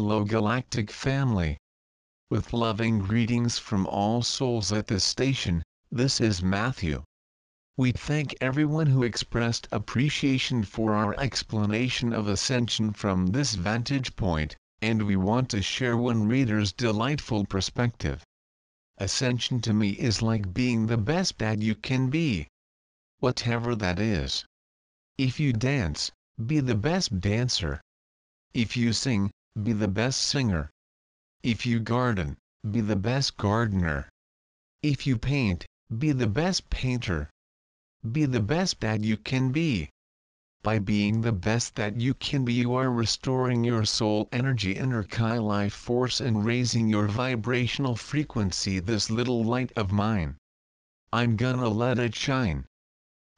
Hello Galactic family. With loving greetings from all souls at this station, this is Matthew. We thank everyone who expressed appreciation for our explanation of Ascension from this vantage point, and we want to share one reader's delightful perspective. Ascension to me is like being the best dad you can be. Whatever that is. If you dance, be the best dancer. If you sing, be the best singer. If you garden, be the best gardener. If you paint, be the best painter. Be the best dad you can be. By being the best that you can be, you are restoring your soul energy, inner Kai life force, and raising your vibrational frequency. This little light of mine, I'm gonna let it shine.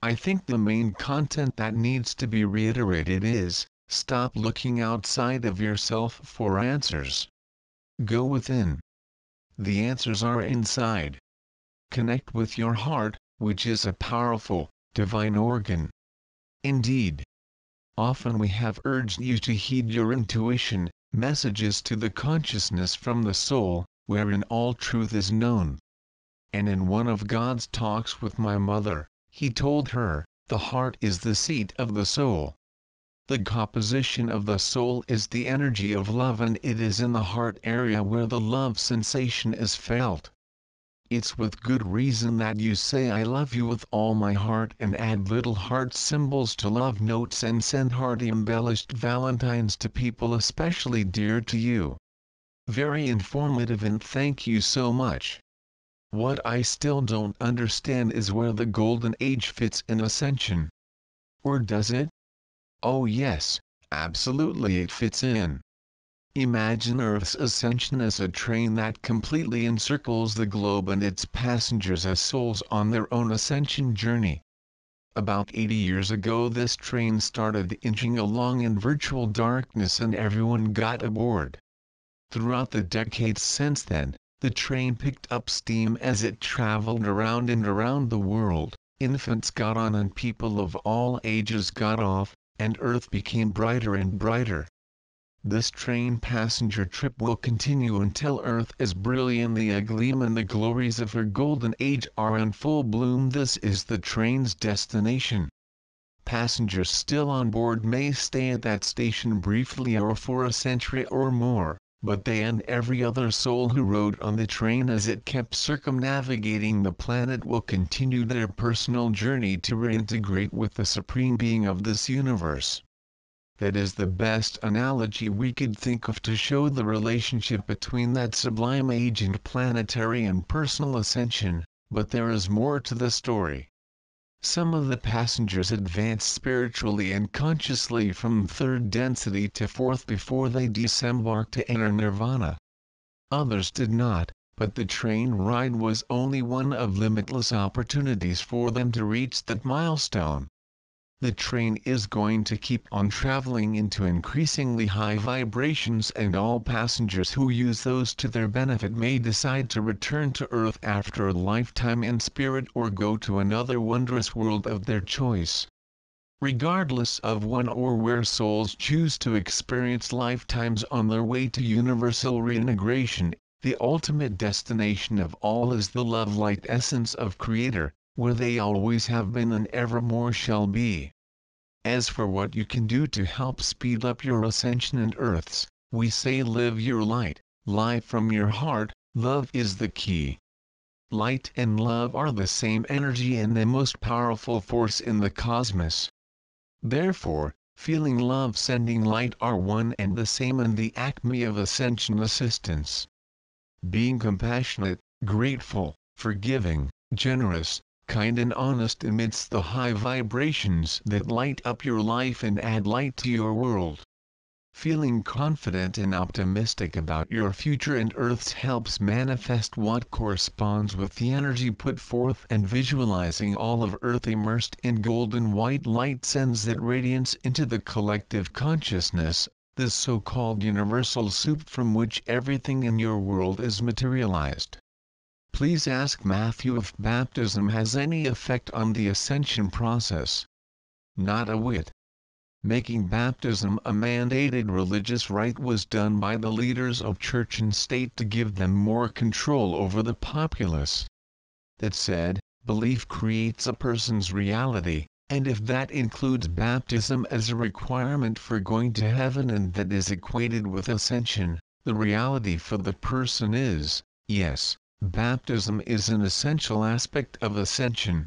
I think the main content that needs to be reiterated is, stop looking outside of yourself for answers. Go within. The answers are inside. Connect with your heart, which is a powerful, divine organ. Indeed. Often we have urged you to heed your intuition, messages to the consciousness from the soul, wherein all truth is known. And in one of God's talks with my mother, he told her, the heart is the seat of the soul. The composition of the soul is the energy of love, and it is in the heart area where the love sensation is felt. It's with good reason that you say I love you with all my heart and add little heart symbols to love notes and send heart embellished valentines to people especially dear to you. Very informative, and thank you so much. What I still don't understand is where the golden age fits in Ascension. Or does it? Oh yes, absolutely it fits in. Imagine Earth's ascension as a train that completely encircles the globe and its passengers as souls on their own ascension journey. About 80 years ago this train started inching along in virtual darkness and everyone got aboard. Throughout the decades since then, the train picked up steam as it traveled around and around the world. Infants got on and people of all ages got off, and Earth became brighter and brighter. This train passenger trip will continue until Earth is brilliantly agleam and the glories of her golden age are in full bloom. This is the train's destination. Passengers still on board may stay at that station briefly or for a century or more, but they and every other soul who rode on the train as it kept circumnavigating the planet will continue their personal journey to reintegrate with the Supreme Being of this universe. That is the best analogy we could think of to show the relationship between that sublime age and planetary and personal ascension, but there is more to the story. Some of the passengers advanced spiritually and consciously from third density to fourth before they disembarked to enter nirvana. Others did not, but the train ride was only one of limitless opportunities for them to reach that milestone. The train is going to keep on traveling into increasingly high vibrations, and all passengers who use those to their benefit may decide to return to Earth after a lifetime in spirit or go to another wondrous world of their choice. Regardless of when or where souls choose to experience lifetimes on their way to universal reintegration, the ultimate destination of all is the love light essence of Creator, where they always have been and evermore shall be. As for what you can do to help speed up your ascension and Earth's, we say live your light, live from your heart. Love is the key. Light and love are the same energy and the most powerful force in the cosmos. Therefore, feeling love, sending light are one and the same and the acme of ascension assistance. Being compassionate, grateful, forgiving, generous, kind and honest amidst the high vibrations that light up your life and add light to your world. Feeling confident and optimistic about your future and Earth's helps manifest what corresponds with the energy put forth, and visualizing all of Earth immersed in golden white light sends that radiance into the collective consciousness, this so-called universal soup from which everything in your world is materialized. Please ask Matthew if baptism has any effect on the ascension process. Not a whit. making baptism a mandated religious rite was done by the leaders of church and state to give them more control over the populace. That said, belief creates a person's reality, and if that includes baptism as a requirement for going to heaven and that is equated with ascension, the reality for the person is, yes, baptism is an essential aspect of ascension.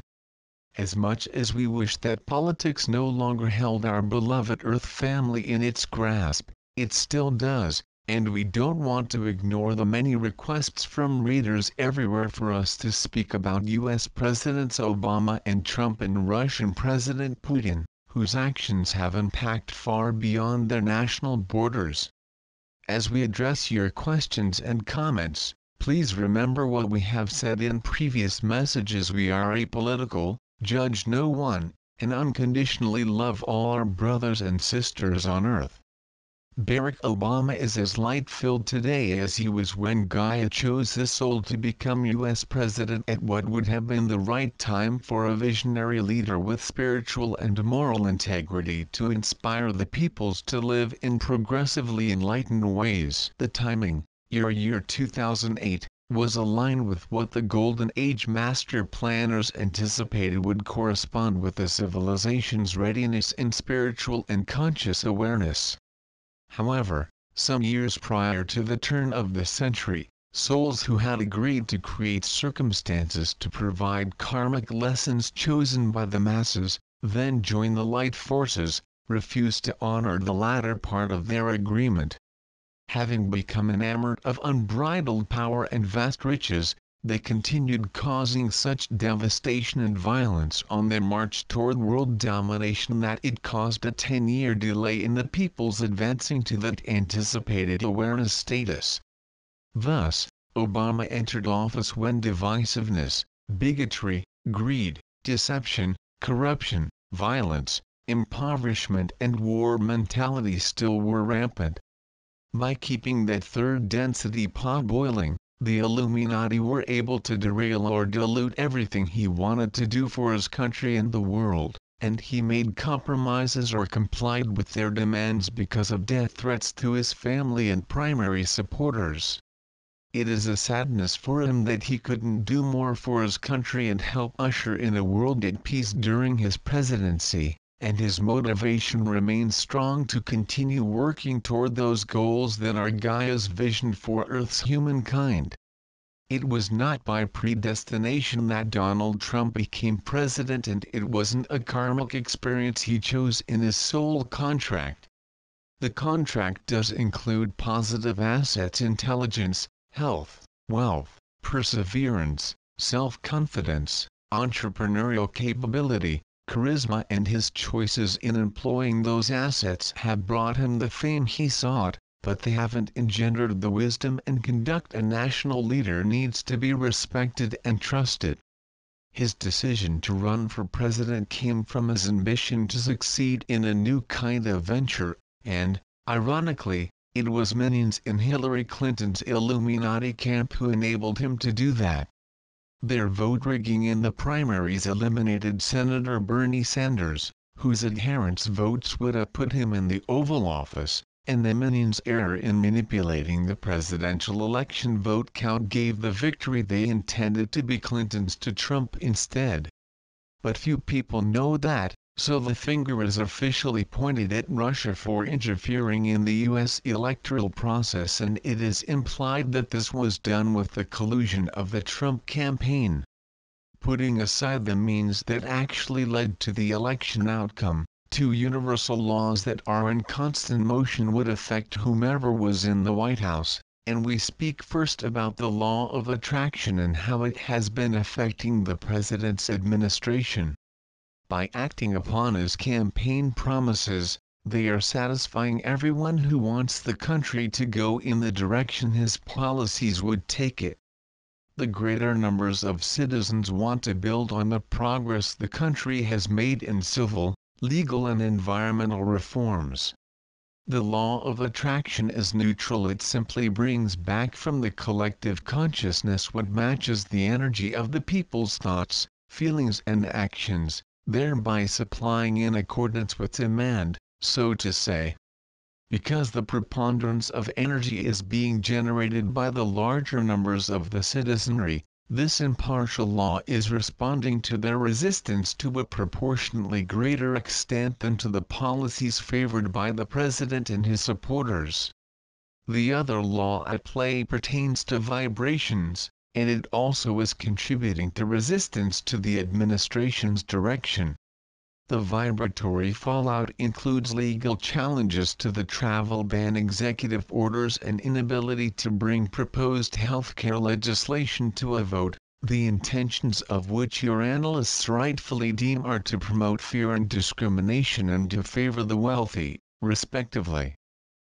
As much as we wish that politics no longer held our beloved Earth family in its grasp, it still does, and we don't want to ignore the many requests from readers everywhere for us to speak about US Presidents Obama and Trump and Russian President Putin, whose actions have impact far beyond their national borders. As we address your questions and comments, please remember what we have said in previous messages. We are apolitical, judge no one, and unconditionally love all our brothers and sisters on earth. Barack Obama is as light-filled today as he was when Gaia chose his soul to become U.S. President at what would have been the right time for a visionary leader with spiritual and moral integrity to inspire the peoples to live in progressively enlightened ways. The timing, year 2008, was aligned with what the Golden Age master planners anticipated would correspond with the civilization's readiness in spiritual and conscious awareness. However, some years prior to the turn of the century, souls who had agreed to create circumstances to provide karmic lessons chosen by the masses, then joined the light forces, refused to honor the latter part of their agreement. Having become enamored of unbridled power and vast riches, they continued causing such devastation and violence on their march toward world domination that it caused a 10-year delay in the people's advancing to that anticipated awareness status. Thus, Obama entered office when divisiveness, bigotry, greed, deception, corruption, violence, impoverishment and war mentality still were rampant. By keeping that third density pot boiling, the Illuminati were able to derail or dilute everything he wanted to do for his country and the world, and he made compromises or complied with their demands because of death threats to his family and primary supporters. It is a sadness for him that he couldn't do more for his country and help usher in a world at peace during his presidency, and his motivation remains strong to continue working toward those goals that are Gaia's vision for Earth's humankind. It was not by predestination that Donald Trump became president, and it wasn't a karmic experience he chose in his soul contract. The contract does include positive assets, intelligence, health, wealth, perseverance, self-confidence, entrepreneurial capability, charisma, and his choices in employing those assets have brought him the fame he sought, but they haven't engendered the wisdom and conduct a national leader needs to be respected and trusted. His decision to run for president came from his ambition to succeed in a new kind of venture, and, ironically, it was minions in Hillary Clinton's Illuminati camp who enabled him to do that. Their vote rigging in the primaries eliminated Senator Bernie Sanders, whose adherents' votes would have put him in the Oval Office, and the minions' error in manipulating the presidential election vote count gave the victory they intended to be Clinton's to Trump instead. But few people know that, so the finger is officially pointed at Russia for interfering in the U.S. electoral process, and it is implied that this was done with the collusion of the Trump campaign. Putting aside the means that actually led to the election outcome, two universal laws that are in constant motion would affect whomever was in the White House, and we speak first about the law of attraction and how it has been affecting the president's administration. By acting upon his campaign promises, they are satisfying everyone who wants the country to go in the direction his policies would take it. The greater numbers of citizens want to build on the progress the country has made in civil, legal and environmental reforms. The law of attraction is neutral. It simply brings back from the collective consciousness what matches the energy of the people's thoughts, feelings and actions, thereby supplying in accordance with demand, so to say. Because the preponderance of energy is being generated by the larger numbers of the citizenry, this impartial law is responding to their resistance to a proportionately greater extent than to the policies favored by the President and his supporters. The other law at play pertains to vibrations, and it also is contributing to resistance to the administration's direction. The vibratory fallout includes legal challenges to the travel ban, executive orders, and inability to bring proposed healthcare legislation to a vote, the intentions of which your analysts rightfully deem are to promote fear and discrimination and to favor the wealthy, respectively.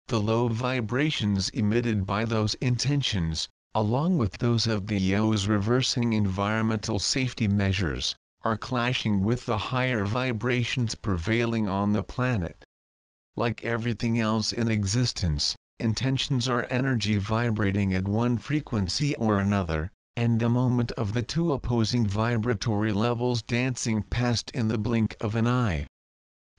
The low vibrations emitted by those intentions, along with those of the IOs reversing environmental safety measures, are clashing with the higher vibrations prevailing on the planet. Like everything else in existence, intentions are energy vibrating at one frequency or another, and the moment of the two opposing vibratory levels dancing past in the blink of an eye.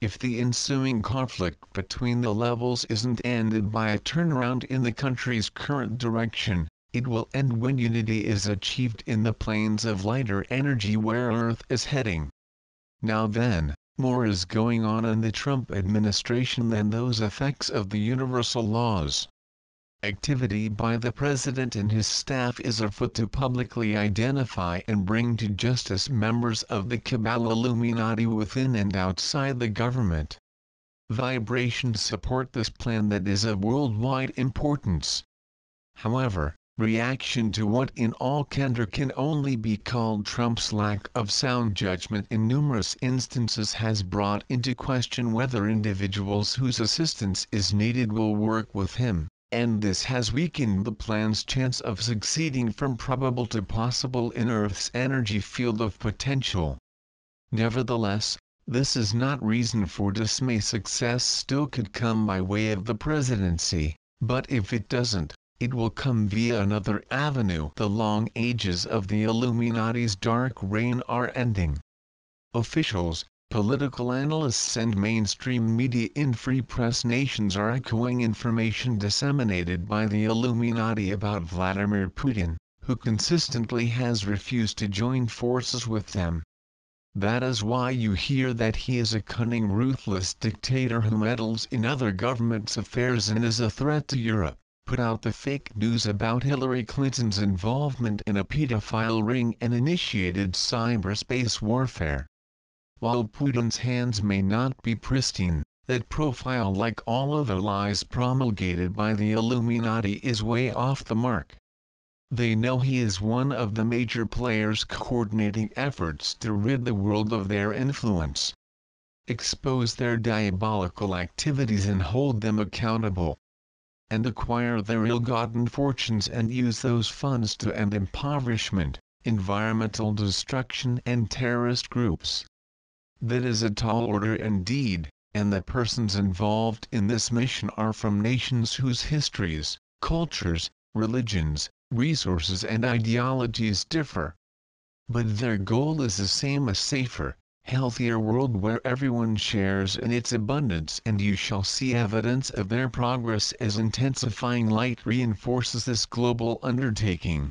If the ensuing conflict between the levels isn't ended by a turnaround in the country's current direction, it will end when unity is achieved in the planes of lighter energy where Earth is heading. Now then, more is going on in the Trump administration than those effects of the universal laws. Activity by the President and his staff is afoot to publicly identify and bring to justice members of the cabal Illuminati within and outside the government. Vibrations support this plan that is of worldwide importance. However, reaction to what in all candor can only be called Trump's lack of sound judgment in numerous instances has brought into question whether individuals whose assistance is needed will work with him, and this has weakened the plan's chance of succeeding from probable to possible in Earth's energy field of potential. Nevertheless, this is not reason for dismay. Success still could come by way of the presidency, but if it doesn't, it will come via another avenue. The long ages of the Illuminati's dark reign are ending. Officials, political analysts and mainstream media in free press nations are echoing information disseminated by the Illuminati about Vladimir Putin, who consistently has refused to join forces with them. That is why you hear that he is a cunning, ruthless dictator who meddles in other governments' affairs and is a threat to Europe. Put out the fake news about Hillary Clinton's involvement in a pedophile ring and initiated cyberspace warfare. While Putin's hands may not be pristine, that profile, like all other lies promulgated by the Illuminati, is way off the mark. They know he is one of the major players coordinating efforts to rid the world of their influence, expose their diabolical activities and hold them accountable, and acquire their ill-gotten fortunes and use those funds to end impoverishment, environmental destruction and terrorist groups. That is a tall order indeed, and the persons involved in this mission are from nations whose histories, cultures, religions, resources and ideologies differ. But their goal is the same: a safer, healthier world where everyone shares in its abundance, and you shall see evidence of their progress as intensifying light reinforces this global undertaking.